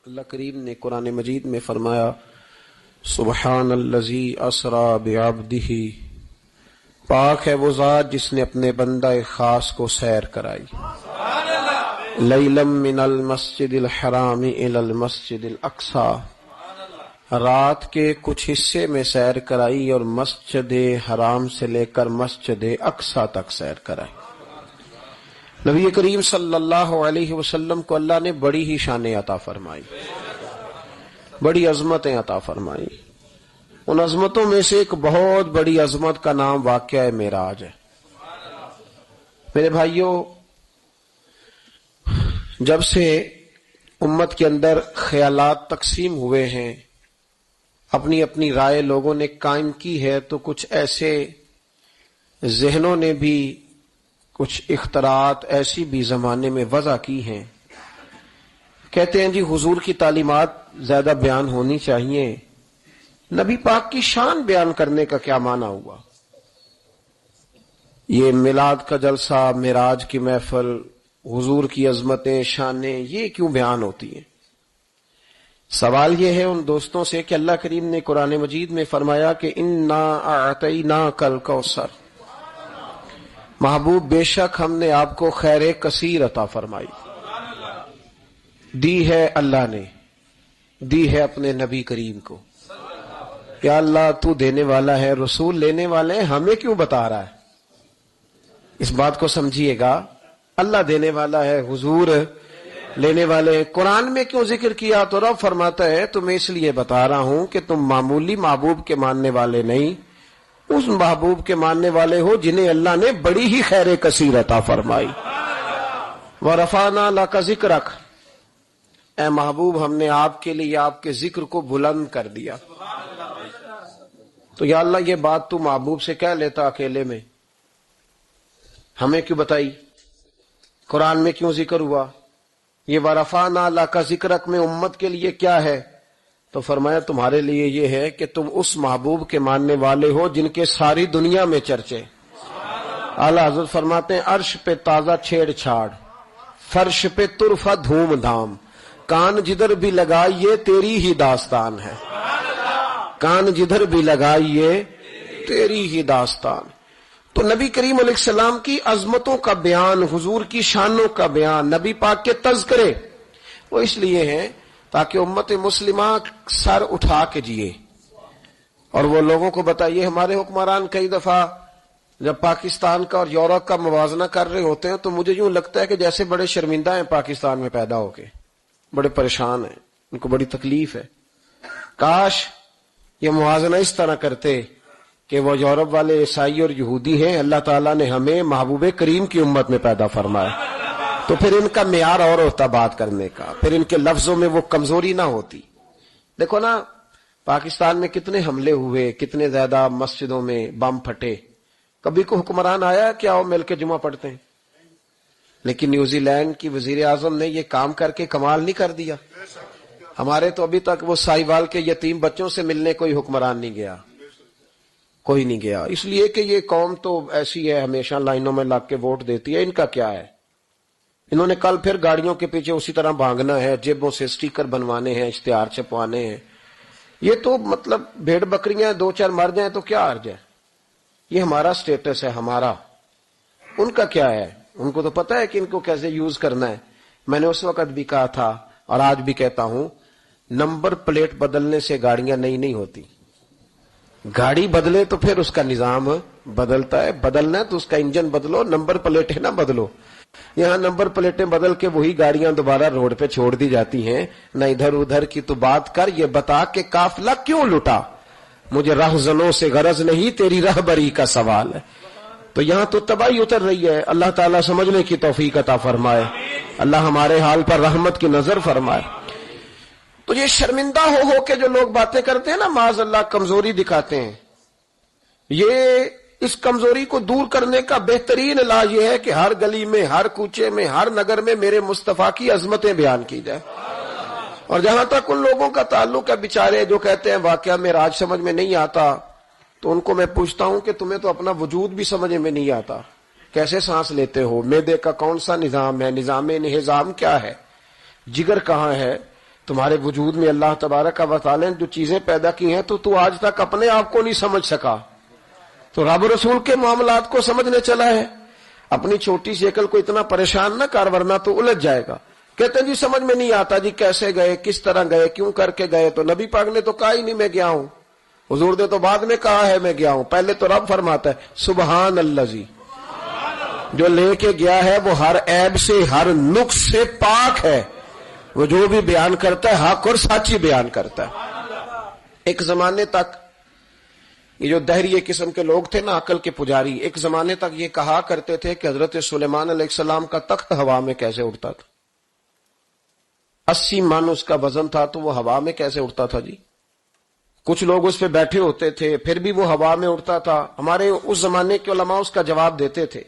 اللہ کریم نے قرآن مجید میں فرمایا سبحان الذی اسری بعبدہ، پاک ہے وہ ذات جس نے اپنے بندہ خاص کو سیر کرائی، لیلا من المسجد الحرام الی المسجد الاقصی، رات کے کچھ حصے میں سیر کرائی اور مسجد حرام سے لے کر مسجد اقصی تک سیر کرائی۔ نبی کریم صلی اللہ علیہ وسلم کو اللہ نے بڑی ہی شانیں عطا فرمائی، بڑی عظمتیں عطا فرمائی۔ ان عظمتوں میں سے ایک بہت بڑی عظمت کا نام واقعہ معراج ہے۔ میرے بھائیوں، جب سے امت کے اندر خیالات تقسیم ہوئے ہیں، اپنی اپنی رائے لوگوں نے قائم کی ہے، تو کچھ ایسے ذہنوں نے بھی کچھ اختراعات ایسی بھی زمانے میں وضع کی ہیں، کہتے ہیں جی حضور کی تعلیمات زیادہ بیان ہونی چاہیے، نبی پاک کی شان بیان کرنے کا کیا معنی ہوا؟ یہ میلاد کا جلسہ، معراج کی محفل، حضور کی عظمتیں، شانیں، یہ کیوں بیان ہوتی ہیں؟ سوال یہ ہے ان دوستوں سے کہ اللہ کریم نے قرآن مجید میں فرمایا کہ انا اعطیناک الکوثر، محبوب بے شک ہم نے آپ کو خیر کثیر عطا فرمائی، دی ہے اللہ نے، دی ہے اپنے نبی کریم کو۔ یا اللہ تو دینے والا ہے، رسول لینے والے ہیں، ہمیں کیوں بتا رہا ہے؟ اس بات کو سمجھیے گا، اللہ دینے والا ہے، حضور لینے والے ہیں، قرآن میں کیوں ذکر کیا؟ تو رب فرماتا ہے تمہیں اس لیے بتا رہا ہوں کہ تم معمولی محبوب کے ماننے والے نہیں، اس محبوب کے ماننے والے ہو جنہیں اللہ نے بڑی ہی خیر کثیر عطا فرمائی۔ وَرَفَعْنَا لَكَ ذِكْرَكَ، اے محبوب ہم نے آپ کے لیے آپ کے ذکر کو بلند کر دیا۔ تو یا اللہ یہ بات تو محبوب سے کہہ لیتا اکیلے میں، ہمیں کیوں بتائی؟ قرآن میں کیوں ذکر ہوا؟ یہ وَرَفَعْنَا لَكَ ذِكْرَكَ میں امت کے لیے کیا ہے؟ تو فرمایا تمہارے لیے یہ ہے کہ تم اس محبوب کے ماننے والے ہو جن کے ساری دنیا میں چرچے۔ اعلیٰ حضرت فرماتے ہیں عرش پہ تازہ چھیڑ چھاڑ، فرش پہ طرفہ دھوم دھام، کان جدھر بھی لگائیے تیری ہی داستان ہے، کان جدھر بھی لگائیے تیری ہی داستان۔ تو نبی کریم علیہ السلام کی عظمتوں کا بیان، حضور کی شانوں کا بیان، نبی پاک کے تذکرے، وہ اس لیے ہیں تاکہ امت مسلمہ سر اٹھا کے جیے اور وہ لوگوں کو بتائیے۔ ہمارے حکمران کئی دفعہ جب پاکستان کا اور یورپ کا موازنہ کر رہے ہوتے ہیں تو مجھے یوں لگتا ہے کہ جیسے بڑے شرمندہ ہیں پاکستان میں پیدا ہو کے، بڑے پریشان ہیں، ان کو بڑی تکلیف ہے۔ کاش یہ موازنہ اس طرح کرتے کہ وہ یورپ والے عیسائی اور یہودی ہیں، اللہ تعالیٰ نے ہمیں محبوب کریم کی امت میں پیدا فرمایا، تو پھر ان کا معیار اور ہوتا بات کرنے کا، پھر ان کے لفظوں میں وہ کمزوری نہ ہوتی۔ دیکھو نا پاکستان میں کتنے حملے ہوئے، کتنے زیادہ مسجدوں میں بم پھٹے، کبھی کو حکمران آیا کہ آؤ مل کے جمعہ پڑھتے ہیں؟ لیکن نیوزی لینڈ کی وزیر اعظم نے یہ کام کر کے کمال نہیں کر دیا؟ ہمارے تو ابھی تک وہ سائیوال کے یتیم بچوں سے ملنے کوئی حکمران نہیں گیا، کوئی نہیں گیا، اس لیے کہ یہ قوم تو ایسی ہے، ہمیشہ لائنوں میں لگ کے ووٹ دیتی ہے، ان کا کیا ہے؟ انہوں نے کل پھر گاڑیوں کے پیچھے اسی طرح بھاگنا ہے، جیبوں سے سٹیکر بنوانے ہیں، اشتہار چھپوانے ہیں۔ یہ تو مطلب بھیڑ بکریاں دو چار مر جائیں تو کیا عرض ہے؟ یہ ہمارا سٹیٹس ہے، ہمارا، ان کا کیا ہے؟ ان کو تو پتہ ہے کہ ان کو کیسے یوز کرنا ہے۔ میں نے اس وقت بھی کہا تھا اور آج بھی کہتا ہوں، نمبر پلیٹ بدلنے سے گاڑیاں نئی نہیں ہوتی، گاڑی بدلے تو پھر اس کا نظام بدلتا ہے، بدلنا ہے تو اس کا انجن بدلو، نمبر پلیٹیں نہ بدلو۔ یہاں نمبر پلیٹیں بدل کے وہی گاڑیاں دوبارہ روڈ پہ چھوڑ دی جاتی ہیں۔ نہ ادھر ادھر کی تو بات کر، یہ بتا کہ قافلہ کیوں لٹا؟ مجھے رہزنوں سے غرض نہیں، تیری رہبری کا سوال ہے۔ تو یہاں تو تباہی اتر رہی ہے، اللہ تعالیٰ سمجھنے کی توفیق عطا فرمائے، اللہ ہمارے حال پر رحمت کی نظر فرمائے۔ تو یہ شرمندہ ہو کے جو لوگ باتیں کرتے ہیں نا، معاذ اللہ کمزوری دکھاتے ہیں، یہ اس کمزوری کو دور کرنے کا بہترین علاج یہ ہے کہ ہر گلی میں، ہر کوچے میں، ہر نگر میں میرے مصطفیٰ کی عظمتیں بیان کی جائے۔ اور جہاں تک ان لوگوں کا تعلق ہے بیچارے جو کہتے ہیں واقعہ معراج سمجھ میں نہیں آتا، تو ان کو میں پوچھتا ہوں کہ تمہیں تو اپنا وجود بھی سمجھ میں نہیں آتا، کیسے سانس لیتے ہو؟ معدے کا کون سا نظام ہے؟ نظام انہضام کیا ہے؟ جگر کہاں ہے؟ تمہارے وجود میں اللہ تبارک و تعالی نے جو چیزیں پیدا کی ہیں تو آج تک اپنے آپ کو نہیں سمجھ سکا، تو رب رسول کے معاملات کو سمجھنے چلا ہے۔ اپنی چھوٹی سی عقل کو اتنا پریشان نہ کر ورنہ تو الجھ جائے گا۔ کہتے ہیں جی سمجھ میں نہیں آتا جی کیسے گئے، کس طرح گئے، کیوں کر کے گئے، تو نبی پاک نے تو کہا ہی نہیں میں گیا ہوں، حضور نے تو بعد میں کہا ہے میں گیا ہوں، پہلے تو رب فرماتا ہے سبحان الذی، جو لے کے گیا ہے وہ ہر عیب سے ہر نقص سے پاک ہے، وہ جو بھی بیان کرتا ہے حق اور سچ ہی بیان کرتا ہے۔ ایک زمانے تک یہ جو دہریے قسم کے لوگ تھے نا عقل کے پجاری، ایک زمانے تک یہ کہا کرتے تھے کہ حضرت سلیمان علیہ السلام کا تخت ہوا میں کیسے اڑتا تھا، 80 من اس کا وزن تھا تو وہ ہوا میں کیسے اڑتا تھا جی؟ کچھ لوگ اس پہ بیٹھے ہوتے تھے پھر بھی وہ ہوا میں اڑتا تھا۔ ہمارے اس زمانے کے علماء اس کا جواب دیتے تھے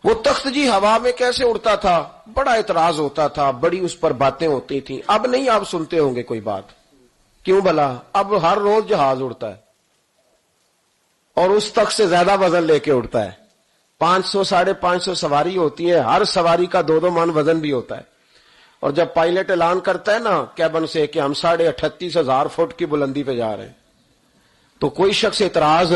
وہ تخت جی ہوا میں کیسے اڑتا تھا، بڑا اعتراض ہوتا تھا، بڑی اس پر باتیں ہوتی تھیں۔ اب نہیں آپ سنتے ہوں گے کوئی بات، کیوں بھلا؟ اب ہر روز جہاز اڑتا ہے اور اس تخت سے زیادہ وزن لے کے اڑتا ہے، 500 550 سواری ہوتی ہے، ہر سواری کا 2 من وزن بھی ہوتا ہے، اور جب پائلٹ اعلان کرتا ہے نا کیبن سے کہ ہم 38,500 فٹ کی بلندی پہ جا رہے ہیں تو کوئی شخص اعتراض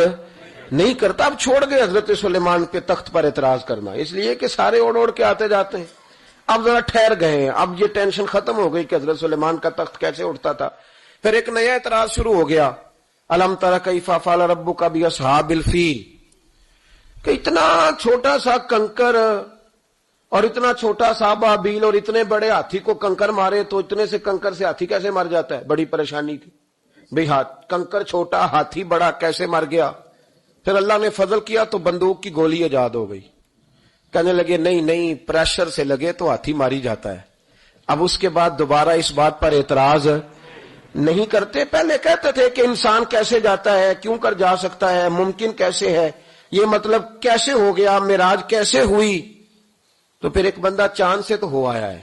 نہیں کرتا۔ اب چھوڑ گئے حضرت سلیمان کے تخت پر اعتراض کرنا، اس لیے کہ سارے اوڑ کے آتے جاتے ہیں۔ اب ذرا ٹھہر گئے، اب یہ ٹینشن ختم ہو گئی کہ حضرت سلیمان کا تخت کیسے اٹھتا تھا۔ پھر ایک نیا اعتراض شروع ہو گیا، الم تر کیف فعل ربک باصحاب الفیل، کہ اتنا چھوٹا سا کنکر اور اتنا چھوٹا سا بابیل اور اتنے بڑے ہاتھی کو کنکر مارے تو اتنے سے کنکر سے ہاتھی کیسے مر جاتا ہے؟ بڑی پریشانی تھی بھئی، کنکر چھوٹا ہاتھی بڑا کیسے مر گیا؟ پھر اللہ نے فضل کیا تو بندوق کی گولی ایجاد ہو گئی، کہنے لگے نہیں پریشر سے لگے تو ہاتھی ماری جاتا ہے۔ اب اس کے بعد دوبارہ اس بات پر اعتراض نہیں کرتے۔ پہلے کہتے تھے کہ انسان کیسے جاتا ہے، کیوں کر جا سکتا ہے، ممکن کیسے ہے، یہ مطلب کیسے ہو گیا، معراج کیسے ہوئی؟ تو پھر ایک بندہ چاند سے تو ہو آیا ہے،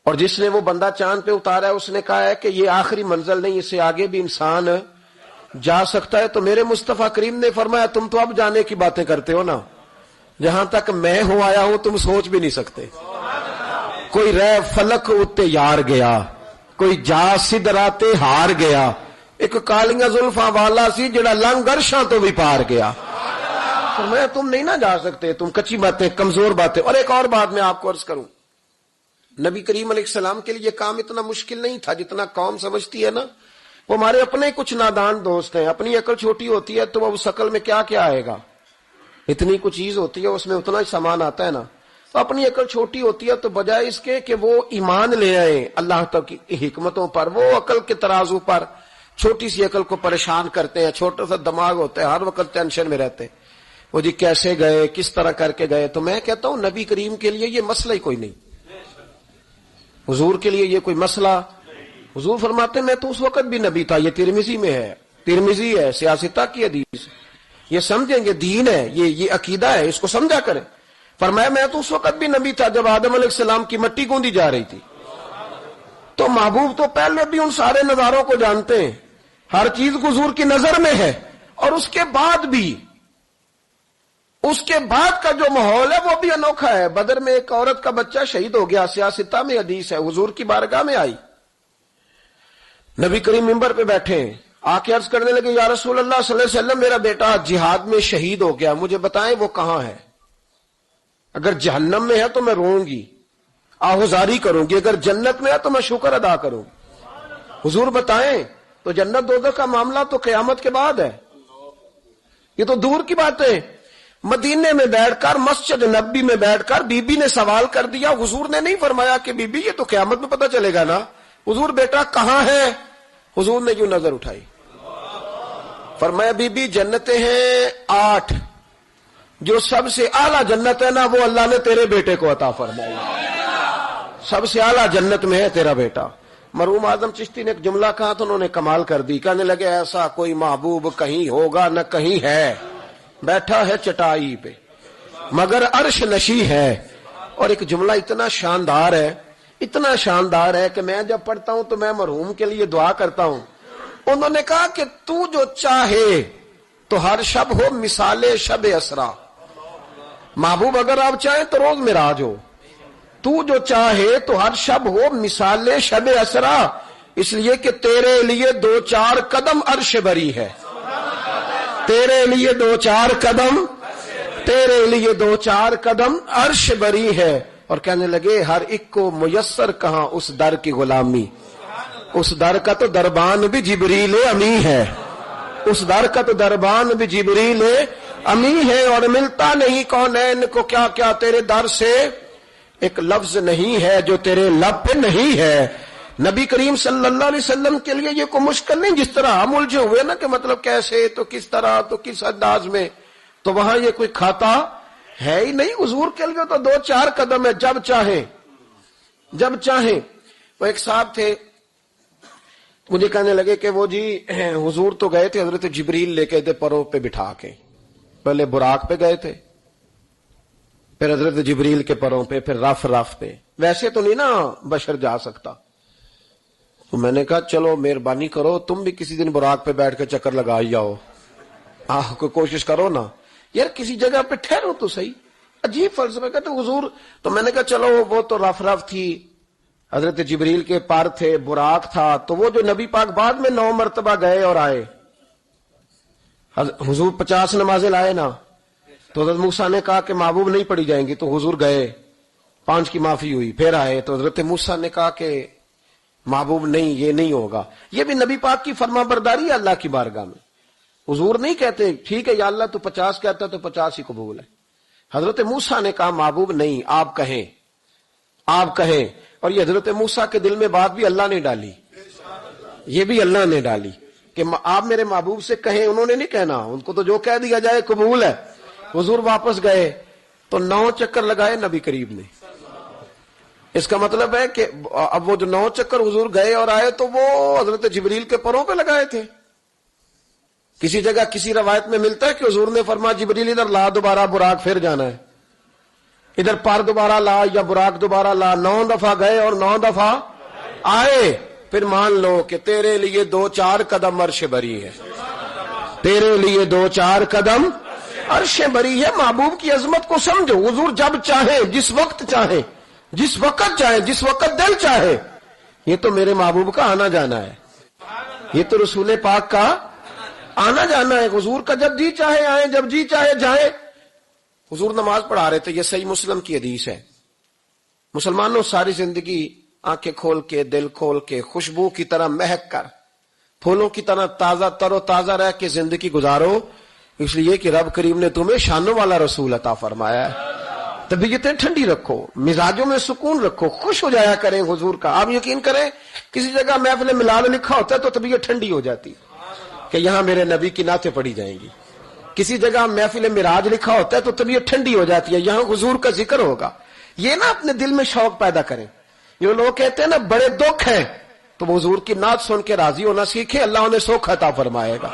اور جس نے وہ بندہ چاند پہ اتارا ہے اس نے کہا ہے کہ یہ آخری منزل نہیں، اس سے آگے بھی انسان جا سکتا ہے۔ تو میرے مصطفیٰ کریم نے فرمایا تم تو اب جانے کی باتیں کرتے ہو نا، جہاں تک میں ہو آیا ہوں تم سوچ بھی نہیں سکتے۔ کوئی رہ فلک اتے یار گیا، کوئی جا سدراتے ہار گیا، ایک کالیاں زلفاں والا سی جڑا لنگ عرشاں تو بھی پار گیا۔ میں تم نہیں نہ جا سکتے، تم کچی باتیں، کمزور باتیں۔ اور ایک اور بات میں آپ کو عرض کروں، نبی کریم علیہ السلام کے لیے یہ کام اتنا مشکل نہیں تھا جتنا قوم سمجھتی ہے نا۔ وہ ہمارے اپنے کچھ نادان دوست ہیں، اپنی عقل چھوٹی ہوتی ہے تو اب اس عقل میں کیا کیا آئے گا، اتنی کچھ چیز ہوتی ہے اس میں اتنا ہی سامان آتا ہے نا، تو اپنی عقل چھوٹی ہوتی ہے تو بجائے اس کے کہ وہ ایمان لے آئیں اللہ تک کی حکمتوں پر، وہ عقل کے ترازو پر چھوٹی سی عقل کو پریشان کرتے ہیں، چھوٹا سا دماغ ہوتا ہے، ہر وقت ٹینشن میں رہتے ہیں وہ جی کیسے گئے، کس طرح کر کے گئے۔ تو میں کہتا ہوں نبی کریم کے لیے یہ مسئلہ ہی کوئی نہیں، حضور کے لیے یہ کوئی مسئلہ۔ حضور فرماتے ہیں میں تو اس وقت بھی نبی تھا، یہ ترمذی میں ہے، ترمذی ہے، سیاستہ کی حدیث، یہ سمجھیں گے دین ہے، یہ عقیدہ ہے، اس کو سمجھا کریں۔ فرمایا میں تو اس وقت بھی نبی تھا جب آدم علیہ السلام کی مٹی گوندی جا رہی تھی، تو محبوب تو پہلے بھی ان سارے نظاروں کو جانتے ہیں، ہر چیز حضور کی نظر میں ہے، اور اس کے بعد بھی اس کے بعد کا جو ماحول ہے وہ بھی انوکھا ہے۔ بدر میں ایک عورت کا بچہ شہید ہو گیا، سیاستہ میں حدیث ہے، حضور کی بارگاہ میں آئی، نبی کریم منبر پہ بیٹھے آ کے عرض کرنے لگے یا رسول اللہ صلی اللہ علیہ وسلم میرا بیٹا جہاد میں شہید ہو گیا، مجھے بتائیں وہ کہاں ہے، اگر جہنم میں ہے تو میں روؤں گی، آہوزاری کروں گی، اگر جنت میں ہے تو میں شکر ادا کروں۔ حضور بتائیں، تو جنت دوزخ کا معاملہ تو قیامت کے بعد ہے، یہ تو دور کی بات ہے۔ مدینے میں بیٹھ کر، مسجد نبی میں بیٹھ کر بی بی نے سوال کر دیا، حضور نے نہیں فرمایا کہ بی بی یہ تو قیامت میں پتہ چلے گا نا، حضور بیٹا کہاں ہے؟ حضور نے یوں نظر اٹھائی، فرمایا بی بی جنتیں ہیں 8، جو سب سے اعلیٰ جنت ہے نا وہ اللہ نے تیرے بیٹے کو عطا فرمائی، سب سے اعلیٰ جنت میں ہے تیرا بیٹا۔ مرحوم اعظم چشتی نے ایک جملہ کہا تو انہوں نے کمال کر دی، کہنے لگے ایسا کوئی محبوب کہیں ہوگا نہ کہیں ہے، بیٹھا ہے چٹائی پہ مگر عرش نشی ہے۔ اور ایک جملہ اتنا شاندار ہے، اتنا شاندار ہے کہ میں جب پڑھتا ہوں تو میں مرحوم کے لیے دعا کرتا ہوں۔ انہوں نے کہا کہ تو جو چاہے تو ہر شب ہو مثال شب اسرا، محبوب اگر آپ چاہیں تو روز معراج ہو، تو جو چاہے تو ہر شب ہو مثال شب اسرا، اس لیے کہ تیرے لیے 2-4 قدم عرش بری ہے، تیرے لیے 2-4 قدم، تیرے لیے 2-4 قدم عرش بری ہے۔ اور کہنے لگے ہر ایک کو میسر کہاں اس در کی غلامی، اس در کا تو دربان بھی جبریل امی ہے، اس در کا تو دربان بھی جبریل امی ہے، اور ملتا نہیں کونین کو کیا کیا تیرے در سے ایک لفظ نہیں ہے جو تیرے لب پہ نہیں ہے۔ نبی کریم صلی اللہ علیہ وسلم کے لیے یہ کوئی مشکل نہیں، جس طرح ہم الجھے ہوئے نا کہ مطلب کیسے تو کس طرح تو کس انداز میں، تو وہاں یہ کوئی کھاتا ہے ہی نہیں۔ حضور کے لیے تو 2-4 قدم ہے، جب چاہیں جب چاہیں۔ وہ ایک صاحب تھے، مجھے کہنے لگے کہ وہ جی حضور تو گئے تھے حضرت جبریل لے کے تھے پروں پہ بٹھا کے، پہلے براق پہ گئے تھے، پھر حضرت جبریل کے پروں پہ، پھر رف پہ، ویسے تو نہیں نا بشر جا سکتا۔ تو میں نے کہا چلو مہربانی کرو تم بھی کسی دن براق پہ بیٹھ کے چکر لگا ہی جاؤ، کوئی کوشش کرو نا یار، کسی جگہ پہ ٹھہرو تو صحیح۔ عجیب فلسفہ کہتے حضور، تو میں نے کہا چلو وہ تو رف تھی، حضرت جبریل کے پر تھے، براق تھا، تو وہ جو نبی پاک بعد میں 9 مرتبہ گئے اور آئے، حضور 50 نمازیں لائے نا، تو حضرت موسیٰ نے کہا کہ محبوب نہیں پڑھی جائیں گی، تو حضور گئے، 5 کی معافی ہوئی، پھر آئے تو حضرت موسیٰ نے کہا کہ محبوب نہیں، یہ نہیں ہوگا۔ یہ بھی نبی پاک کی فرما برداری ہے اللہ کی بارگاہ میں۔ حضور نہیں کہتے ٹھیک ہے یا اللہ تو 50 کہتا ہے تو 50 ہی قبول ہے۔ حضرت موسیٰ نے کہا محبوب نہیں، آپ کہیں، آپ کہیں۔ اور یہ حضرت موسیٰ کے دل میں بات بھی اللہ نے ڈالی، یہ بھی اللہ نے ڈالی کہ آپ میرے محبوب سے کہیں، انہوں نے نہیں کہنا، ان کو تو جو کہہ دیا جائے قبول ہے۔ حضور واپس گئے تو 9 چکر لگائے نبی کریم نے۔ اس کا مطلب ہے کہ اب وہ جو 9 چکر حضور گئے اور آئے تو وہ حضرت جبریل کے پروں پہ لگائے تھے۔ کسی جگہ کسی روایت میں ملتا ہے کہ حضور نے فرمایا جبریل ادھر لا دوبارہ براق، پھر جانا ہے، ادھر پر دوبارہ لا یا براق دوبارہ لا۔ 9 دفعہ گئے اور 9 دفعہ آئے، پھر مان لو کہ تیرے لیے 2-4 قدم عرش بری ہے، تیرے لیے 2-4 قدم عرش بری ہے۔ محبوب کی عظمت کو سمجھو، حضور جب چاہے، جس وقت چاہے، جس وقت چاہے، جس وقت دل چاہے۔ یہ تو میرے محبوب کا آنا جانا ہے، یہ تو رسول پاک کا آنا جانا ہے۔ حضور کا جب جی چاہے آئیں، جب جی چاہے جائیں۔ حضور نماز پڑھا رہے تھے، یہ صحیح مسلم کی حدیث ہے۔ مسلمانوں ساری زندگی آنکھیں کھول کے، دل کھول کے، خوشبو کی طرح مہک کر، پھولوں کی طرح تازہ تر و تازہ رہ کے زندگی گزارو، اس لیے کہ رب کریم نے تمہیں شانوں والا رسول عطا فرمایا ہے۔ طبیعتیں ٹھنڈی رکھو، مزاجوں میں سکون رکھو، خوش ہو جایا کریں حضور کا۔ آپ یقین کریں کسی جگہ محفل میلاد لکھا ہوتا ہے تو طبیعت ٹھنڈی ہو جاتی کہ یہاں میرے نبی کی نعتیں پڑھی جائیں گی۔ کسی جگہ محفل معراج لکھا ہوتا ہے تو طبیعت ٹھنڈی ہو جاتی ہے، یہاں حضور کا ذکر ہوگا۔ یہ نا اپنے دل میں شوق پیدا کریں۔ جو لوگ کہتے ہیں نا بڑے دکھ ہیں، تو وہ حضور کی نعت سن کے راضی ہونا سیکھیں، اللہ انہیں سکھ عطا فرمائے گا۔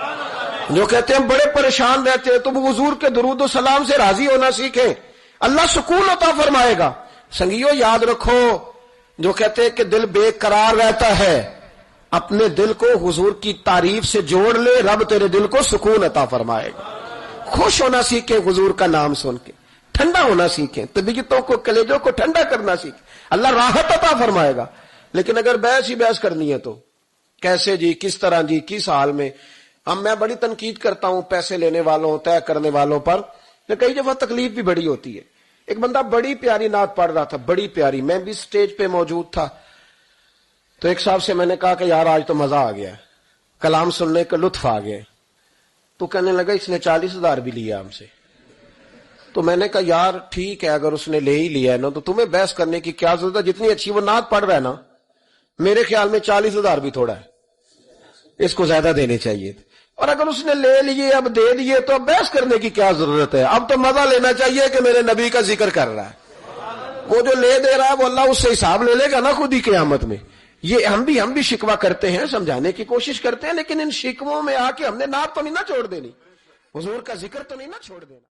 جو کہتے ہیں بڑے پریشان رہتے ہیں، تو وہ حضور کے درود و سلام سے راضی ہونا سیکھیں، اللہ سکون عطا فرمائے گا۔ سنگیو یاد رکھو، جو کہتے ہیں کہ دل بے قرار رہتا ہے، اپنے دل کو حضور کی تعریف سے جوڑ لے، رب تیرے دل کو سکون عطا فرمائے گا۔ خوش ہونا سیکھیں حضور کا نام سن کے، ٹھنڈا ہونا سیکھیں، طبیعتوں کو، کلیجوں کو ٹھنڈا کرنا سیکھیں، اللہ راحت عطا فرمائے گا۔ لیکن اگر بحث ہی بحث کرنی ہے تو کیسے جی، کس طرح جی، کس حال میں۔ میں بڑی تنقید کرتا ہوں پیسے لینے والوں، طے کرنے والوں پر، کئی دفعہ تکلیف بھی بڑی ہوتی ہے۔ ایک بندہ بڑی پیاری نعت پڑھ رہا تھا، بڑی پیاری، میں بھی سٹیج پہ موجود تھا، تو ایک صاحب سے میں نے کہا کہ یار آج تو مزہ آ گیا، کلام سننے کا لطف آ گیا۔ تو کہنے لگا اس نے 40,000 بھی لیا ہم سے۔ تو میں نے کہا یار ٹھیک ہے، اگر اس نے لے ہی لیا ہے نا تو تمہیں بحث کرنے کی کیا ضرورت ہے، جتنی اچھی وہ نعت پڑھ رہا ہے نا، میرے خیال میں 40,000 بھی تھوڑا ہے، اس کو زیادہ دینے چاہیے تھے۔ اور اگر اس نے لے لیے، اب دے دیے، تو اب بحث کرنے کی کیا ضرورت ہے؟ اب تو مزہ لینا چاہیے کہ میرے نبی کا ذکر کر رہا ہے۔ وہ جو لے دے رہا ہے وہ اللہ اس سے حساب لے لے گا نا خود ہی قیامت میں۔ یہ ہم بھی شکوہ کرتے ہیں، سمجھانے کی کوشش کرتے ہیں، لیکن ان شکووں میں آ کے ہم نے نعت تو نہیں نہ چھوڑ دینی، حضور کا ذکر تو نہیں نہ چھوڑ دینا۔